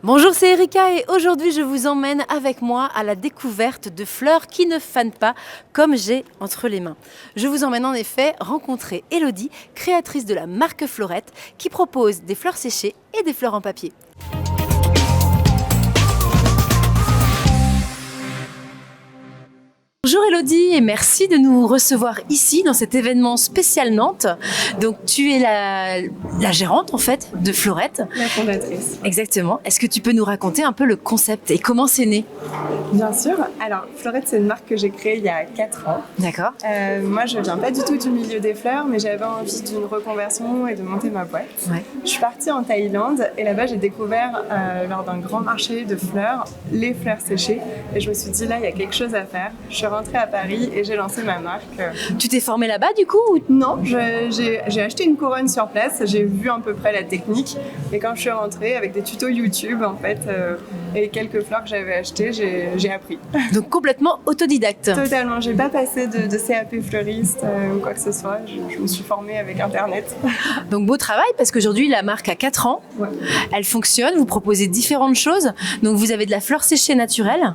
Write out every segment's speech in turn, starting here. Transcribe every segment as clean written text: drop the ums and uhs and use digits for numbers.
Bonjour, c'est Erika et aujourd'hui je vous emmène avec moi à la découverte de fleurs qui ne fanent pas comme j'ai entre les mains. Je vous emmène en effet rencontrer Elodie, créatrice de la marque Florette qui propose des fleurs séchées et des fleurs en papier. Bonjour Elodie et merci de nous recevoir ici dans cet événement spécial Nantes. Donc tu es la gérante en fait de Florette. La fondatrice. Exactement. Est-ce que tu peux nous raconter un peu le concept et comment c'est né? Bien sûr. Alors Florette, c'est une marque que j'ai créée il y a 4 ans. D'accord. Moi je viens pas du tout du milieu des fleurs, mais j'avais envie d'une reconversion et de monter ma boîte. Ouais. Je suis partie en Thaïlande et là-bas j'ai découvert lors d'un grand marché de fleurs les fleurs séchées et je me suis dit là il y a quelque chose à faire. Je suis rentrée à Paris et j'ai lancé ma marque. Tu t'es formée là-bas du coup ou... Non, j'ai acheté une couronne sur place, j'ai vu à peu près la technique et quand je suis rentrée avec des tutos YouTube en fait et quelques fleurs que j'avais achetées, j'ai appris. Donc complètement autodidacte. Totalement, j'ai pas passé de CAP fleuriste ou quoi que ce soit, je me suis formée avec internet. Donc beau travail parce qu'aujourd'hui la marque a 4 ans, Ouais. Elle fonctionne, vous proposez différentes choses. Donc vous avez de la fleur séchée naturelle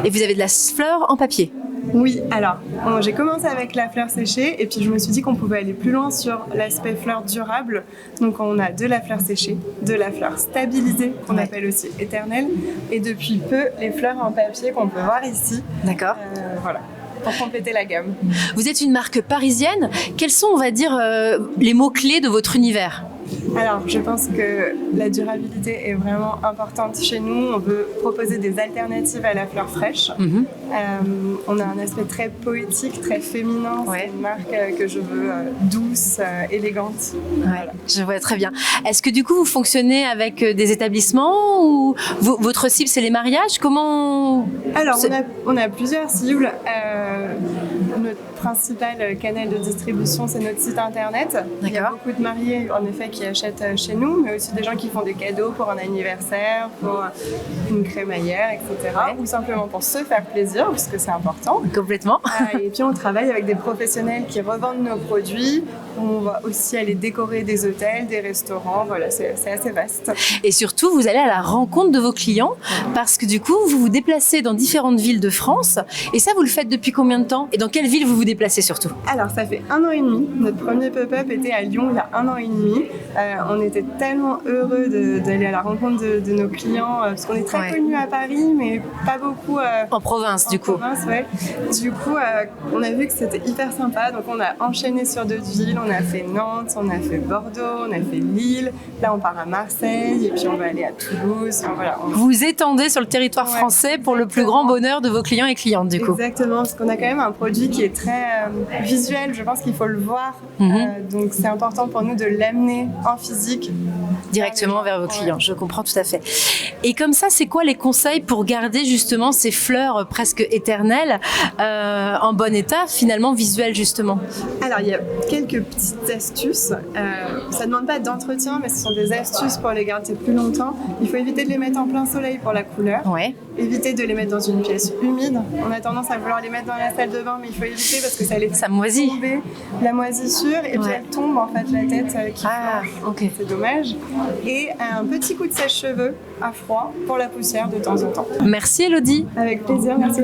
et vous avez de la fleur en papier. Oui, alors j'ai commencé avec la fleur séchée et puis je me suis dit qu'on pouvait aller plus loin sur l'aspect fleur durable. Donc on a de la fleur séchée, de la fleur stabilisée qu'on appelle aussi éternelle et depuis peu les fleurs en papier qu'on peut voir ici. D'accord. Voilà, pour compléter la gamme. Vous êtes une marque parisienne. Quels sont, on va dire, les mots-clés de votre univers ? Alors, je pense que la durabilité est vraiment importante chez nous. On veut proposer des alternatives à la fleur fraîche. On a un aspect très poétique, très féminin. Ouais. C'est une marque que je veux douce, élégante. Ouais, je vois très bien. Est-ce que du coup vous fonctionnez avec des établissements ou votre cible c'est les mariages? Comment? Alors, on a plusieurs cibles. Notre principal canal de distribution, c'est notre site internet. Il y a beaucoup de mariés, en effet, qui achètent chez nous, mais aussi des gens qui font des cadeaux pour un anniversaire, pour une crémaillère, etc. Ouais. Ou simplement pour se faire plaisir, parce que c'est important. Complètement. Et puis, on travaille avec des professionnels qui revendent nos produits. On va aussi aller décorer des hôtels, des restaurants. Voilà, c'est assez vaste. Et surtout, vous allez à la rencontre de vos clients parce que du coup, vous vous déplacez dans différentes villes de France. Et ça, vous le faites depuis combien de temps? Et dans quelle ville vous vous déplacez surtout? Alors, ça fait 1 an et demi. Notre premier pop-up était à Lyon il y a 1 an et demi. On était tellement heureux d'aller à la rencontre de nos clients parce qu'on est très connus à Paris, mais pas beaucoup en province, du coup. Ouais. Du coup, on a vu que c'était hyper sympa. Donc, on a enchaîné sur d'autres villes. On a fait Nantes, on a fait Bordeaux, on a fait Lille. Là, on part à Marseille et puis on va aller à Toulouse. Enfin, voilà, Vous étendez sur le territoire français pour le plus grand bonheur de vos clients et clientes, du coup. Exactement, parce qu'on a quand même un produit qui est très visuel. Je pense qu'il faut le voir. Donc, c'est important pour nous de l'amener en physique. Directement vers vos clients, je comprends tout à fait. Et comme ça, c'est quoi les conseils pour garder justement ces fleurs presque éternelles en bon état, finalement visuel justement? Alors, il y a quelques petites astuces. Ça ne demande pas d'entretien, mais ce sont des astuces pour les garder plus longtemps. Il faut éviter de les mettre en plein soleil pour la couleur. Ouais. Éviter de les mettre dans une pièce humide. On a tendance à vouloir les mettre dans la salle de bain, mais il faut éviter parce que ça les fait moisit. tomber. La moisissure, et puis elle tombe en fait la tête qui flanche. Ok. C'est dommage. Et un petit coup de sèche-cheveux à froid pour la poussière de temps en temps. Merci Elodie. Avec plaisir, merci.